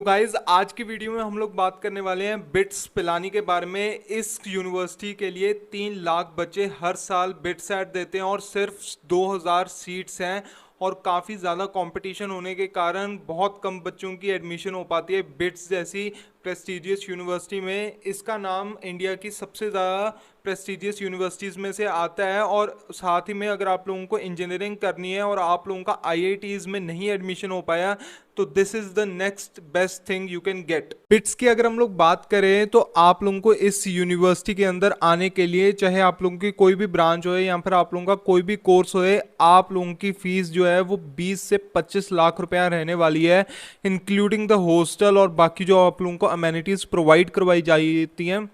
Guys आज की video में हम लोग बात करने वाले हैं बिट्स पिलानी के बारे में। इस यूनिवर्सिटी के लिए 3 लाख बच्चे हर साल बिट्स ऐड देते हैं और सिर्फ 2000 सीट्स हैं और काफ़ी ज़्यादा कंपटीशन होने के कारण बहुत कम बच्चों की एडमिशन हो पाती है बिट्स जैसी प्रेस्टिजियस यूनिवर्सिटी में। इसका नाम इंडिया की सबसे ज़्यादा प्रेस्टिजियस यूनिवर्सिटीज़ में से आता है। और साथ ही में अगर आप लोगों को इंजीनियरिंग करनी है और आप लोगों का आईआईटीज़ में नहीं एडमिशन हो पाया तो this is the next best thing you can get. Bits की अगर हम लोग बात करें तो आप लोगों को इस यूनिवर्सिटी के अंदर आने के लिए चाहे आप लोगों की कोई भी ब्रांच हो या फिर आप लोगों का कोई भी कोर्स हो, आप लोगों की फीस जो है वो 20 से 25 लाख रुपया रहने वाली है, इंक्लूडिंग द हॉस्टल और बाकी जो आप लोगों को अमेनिटीज़ प्रोवाइड करवाई जाती हैं।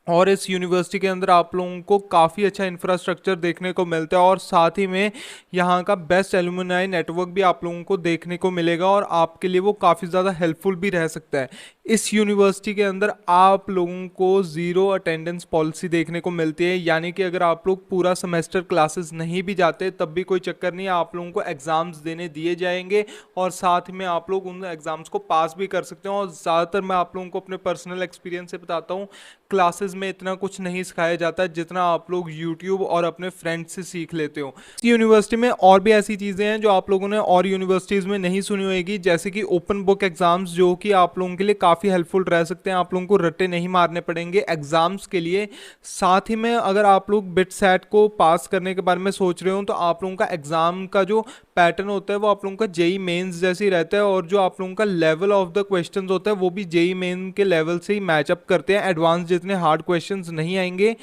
और इस यूनिवर्सिटी के अंदर आप लोगों को काफ़ी अच्छा इंफ्रास्ट्रक्चर देखने को मिलता है और साथ ही में यहाँ का बेस्ट एलुमनाई नेटवर्क भी आप लोगों को देखने को मिलेगा और आपके लिए वो काफ़ी ज़्यादा हेल्पफुल भी रह सकता है। इस यूनिवर्सिटी के अंदर आप लोगों को ज़ीरो अटेंडेंस पॉलिसी देखने को मिलती है, यानी कि अगर आप लोग पूरा सेमेस्टर क्लासेस नहीं भी जाते तब भी कोई चक्कर नहीं, आप लोगों को एग्ज़ाम्स देने दिए जाएंगे और साथ में आप लोग उन एग्ज़ाम्स को पास भी कर सकते हैं। और ज़्यादातर मैं आप लोगों को अपने पर्सनल एक्सपीरियंस से बताता हूँ, क्लासेस में इतना कुछ नहीं सिखाया जाता जितना आप लोग यूट्यूब और अपने फ्रेंड्स से सीख लेते हो। इस यूनिवर्सिटी में और भी ऐसी चीज़ें हैं जो आप लोगों ने और यूनिवर्सिटीज़ में नहीं सुनी होगी, जैसे कि ओपन बुक एग्जाम्स जो कि आप लोगों के लिए काफ़ी हेल्पफुल रह सकते हैं। आप लोगों को रट्टे नहीं मारने पड़ेंगे एग्जाम्स के लिए। साथ ही में अगर आप लोग बिट सेट को पास करने के बारे में सोच रहे हो तो आप लोगों का एग्ज़ाम का जो पैटर्न होता है वो आप लोगों का जेई मेंस जैसे रहता है और जो आप लोगों का लेवल ऑफ द क्वेश्चंस होता है वो भी जेई मेन के लेवल से ही मैचअप करते हैं, एडवांस जितने हार्ड क्वेश्चंस नहीं आएंगे।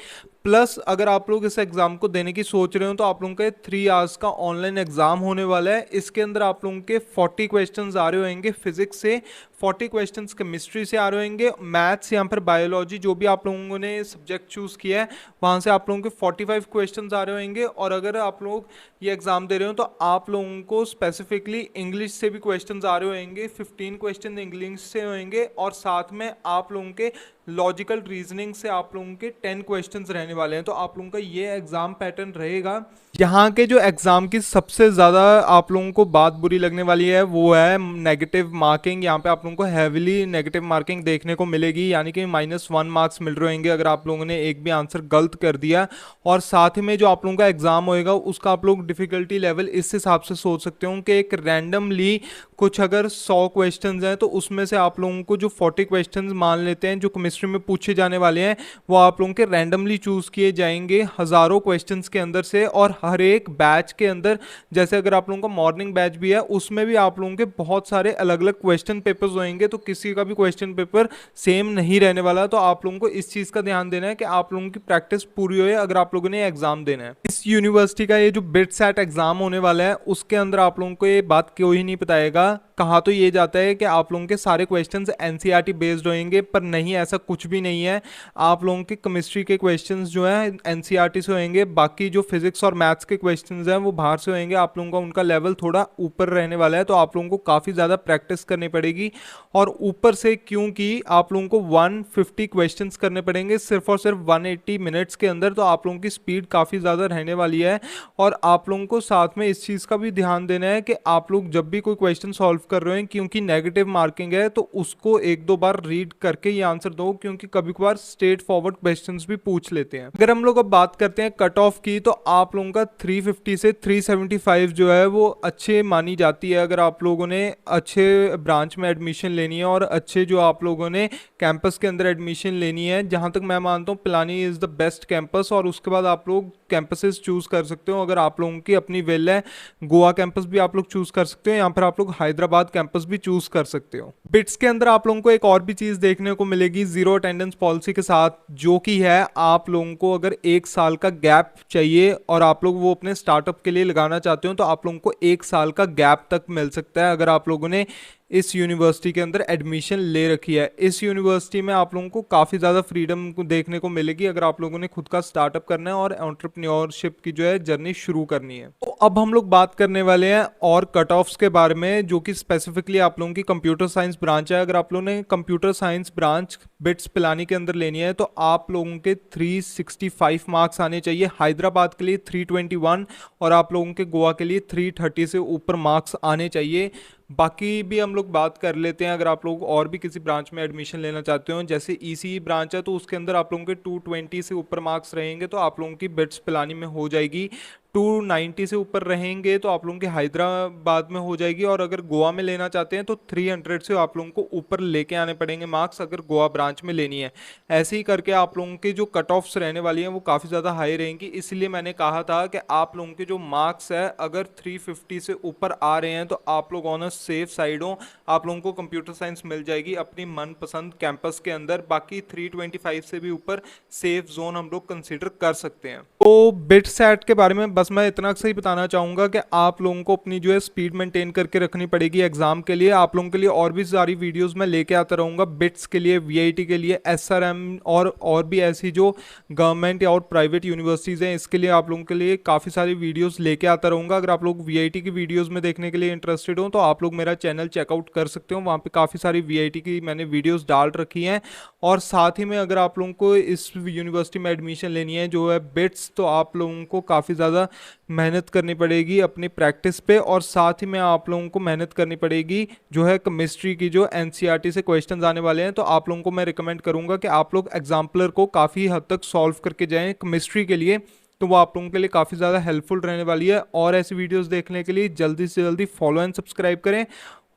प्लस अगर आप लोग इस एग्जाम को देने की सोच रहे हो तो आप लोगों का 3 आवर्स का ऑनलाइन एग्जाम होने वाला है। इसके अंदर आप लोगों के 40 क्वेश्चंस आ रहे होंगे फिजिक्स से, 40 क्वेश्चंस केमिस्ट्री से आ रहे होंगे, मैथ्स या फिर बायोलॉजी जो भी आप लोगों ने सब्जेक्ट चूज किया है वहां से आप लोगों के 45 क्वेश्चंस आ रहे होंगे। और अगर आप लोग ये एग्जाम दे रहे हो तो आप लोगों को स्पेसिफिकली इंग्लिश से भी क्वेश्चंस आ रहे होंगे, 15 क्वेश्चन इंग्लिश से होंगे और साथ में आप लोगों के लॉजिकल रीजनिंग से आप लोगों के 10 क्वेश्चंस रहने वाले हैं। तो आप लोगों का ये एग्जाम पैटर्न रहेगा। यहाँ के जो एग्जाम की सबसे ज़्यादा आप लोगों को बात बुरी लगने वाली है वो है नेगेटिव मार्किंग। यहाँ पे आप लोगों को हैविली नेगेटिव मार्किंग देखने को मिलेगी, यानी कि -1 मार्क्स मिल रहे होंगे अगर आप लोगों ने एक भी आंसर गलत कर दिया। और साथ ही में जो आप लोगों का एग्जाम होएगा उसका आप लोग डिफिकल्टी लेवल इस हिसाब से सोच सकते हो कि एक रैंडमली कुछ अगर 100 क्वेश्चंस हैं तो उसमें से आप लोगों को जो 40 क्वेश्चंस मान लेते हैं जो केमिस्ट्री में पूछे जाने वाले हैं वो आप लोगों के रैंडमली चूज किए जाएंगे हजारों क्वेश्चंस के अंदर से। और हर एक बैच के अंदर, जैसे अगर आप लोगों का मॉर्निंग बैच भी है उसमें भी आप लोगों के बहुत सारे अलग अलग क्वेश्चन पेपर्स होंगे, तो किसी का भी क्वेश्चन पेपर सेम नहीं रहने वाला। तो आप लोगों को इस चीज का ध्यान देना है कि आप लोगों की प्रैक्टिस पूरी हो अगर आप लोगों ने एग्जाम देना है। इस यूनिवर्सिटी का ये जो बिट सेट एग्जाम होने वाला है उसके अंदर आप लोगों को ये बात कोई नहीं बताएगा। कहा तो ये जाता है कि आप लोगों के सारे क्वेश्चंस एनसीईआरटी बेस्ड होंगे, पर नहीं, ऐसा कुछ भी नहीं है। आप लोगों के केमिस्ट्री के क्वेश्चंस जो हैं एनसीईआरटी से होंगे, बाकी जो फिजिक्स और मैथ्स के क्वेश्चंस हैं वो बाहर से होंगे। आप लोगों का उनका लेवल थोड़ा ऊपर रहने वाला है, तो आप लोगों को काफ़ी ज़्यादा प्रैक्टिस करनी पड़ेगी। और ऊपर से क्योंकि आप लोगों को 150 क्वेश्चंस करने पड़ेंगे सिर्फ और सिर्फ 180 मिनट्स के अंदर, तो आप लोगों की स्पीड काफ़ी ज़्यादा रहने वाली है। और आप लोगों को साथ में इस चीज़ का भी ध्यान देना है कि आप लोग जब भी कोई क्वेश्चन सॉल्व कर रहे हैं, क्योंकि नेगेटिव मार्किंग है, तो उसको एक दो बार रीड करके ये आंसर दो, क्योंकि कभी कभार स्ट्रेट फॉरवर्ड क्वेश्चंस भी पूछ लेते हैं। अगर हम लोग अब बात करते हैं कट ऑफ की, तो आप लोगों का 350 से 375 जो है वो अच्छे मानी जाती है अगर आप लोगों ने अच्छे ब्रांच में एडमिशन लेनी है और अच्छे जो आप लोगों ने कैंपस के अंदर एडमिशन लेनी है। जहां तक मैं मानता हूँ Pilani is the best campus, और उसके बाद आप लोग कैंपसेस चूज कर सकते हो। अगर आप लोगों की अपनी वेल है, गोवा कैंपस भी आप लोग चूज कर सकते हो, या फिर आप लोग हैदराबाद कैंपस भी चूज कर सकते हो। बिट्स के अंदर आप लोगों को एक और भी चीज देखने को मिलेगी जीरो अटेंडेंस पॉलिसी के साथ, जो कि है आप लोगों को अगर 1 साल का गैप चाहिए और आप लोग वो अपने स्टार्टअप के लिए लगाना चाहते हो तो आप लोगों को 1 साल का गैप तक मिल सकता है अगर आप लोगों ने इस यूनिवर्सिटी के अंदर एडमिशन ले रखी है। इस यूनिवर्सिटी में आप लोगों को काफ़ी ज़्यादा फ्रीडम को देखने को मिलेगी अगर आप लोगों ने खुद का स्टार्टअप करना है और एंटरप्रेन्योरशिप की जो है जर्नी शुरू करनी है। तो अब हम लोग बात करने वाले हैं और कट ऑफ्स के बारे में, जो कि स्पेसिफिकली आप लोगों की कंप्यूटर साइंस ब्रांच है। अगर आप लोगों ने computer science branch bits Pilani के अंदर लेनी है तो आप लोगों के 365 मार्क्स आने चाहिए, हैदराबाद के लिए 321 और आप लोगों के गोवा के लिए 330 से ऊपर मार्क्स आने चाहिए। बाकी भी हम लोग बात कर लेते हैं। अगर आप लोग और भी किसी ब्रांच में एडमिशन लेना चाहते हो, जैसे ईसीई ब्रांच है, तो उसके अंदर आप लोगों के 220 से ऊपर मार्क्स रहेंगे तो आप लोगों की बिट्स पिलानी में हो जाएगी। 290 से ऊपर रहेंगे तो आप लोगों की हैदराबाद में हो जाएगी। और अगर गोवा में लेना चाहते हैं तो 300 से आप लोगों को ऊपर लेके आने पड़ेंगे मार्क्स, अगर गोवा ब्रांच में लेनी है। ऐसे ही करके आप लोगों की जो कट ऑफ्स रहने वाली हैं वो काफ़ी ज़्यादा हाई रहेंगी। इसलिए मैंने कहा था कि आप लोगों के जो मार्क्स है अगर 350 से ऊपर आ रहे हैं तो आप लोग ऑन अ सेफ साइड हो, आप लोगों को कंप्यूटर साइंस मिल जाएगी अपनी मनपसंद कैंपस के अंदर। बाकी 325 से भी ऊपर सेफ जोन हम लोग कंसिडर कर सकते हैं। तो बिट सेट के बारे में बस मैं इतना सही बताना चाहूँगा कि आप लोगों को अपनी जो है स्पीड मेंटेन करके रखनी पड़ेगी एग्जाम के लिए। आप लोगों के लिए और भी सारी वीडियोस मैं लेके आता रहूँगा बिट्स के लिए, वीआईटी के लिए, एसआरएम और भी ऐसी जो गवर्नमेंट या और प्राइवेट यूनिवर्सिटीज़ हैं इसके लिए आप लोगों के लिए काफ़ी सारी वीडियोस लेके आता रहूँगा। अगर आप लोग वीआईटी की वीडियोस में देखने के लिए इंटरेस्टेड हो तो आप लोग मेरा चैनल चेकआउट कर सकते हो, वहाँ पे काफ़ी सारी वीआईटी की मैंने वीडियोस डाल रखी हैं। और साथ ही में अगर आप लोगों को इस यूनिवर्सिटी में एडमिशन लेनी है जो है बिट्स, तो आप लोगों को काफ़ी ज़्यादा मेहनत करनी पड़ेगी अपनी प्रैक्टिस पे। और साथ ही में आप लोगों को मेहनत करनी पड़ेगी जो है केमिस्ट्री की, जो एनसीईआरटी से क्वेश्चंस आने वाले हैं, तो आप लोगों को मैं रिकमेंड करूंगा कि आप लोग एग्जाम्पलर को काफ़ी हद तक सॉल्व करके जाएं केमिस्ट्री के लिए, तो वो आप लोगों के लिए काफ़ी ज़्यादा हेल्पफुल रहने वाली है। और ऐसी वीडियोस देखने के लिए जल्दी से जल्दी फॉलो एंड सब्सक्राइब करें।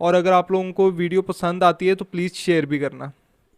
और अगर आप लोगों को वीडियो पसंद आती है तो प्लीज़ शेयर भी करना।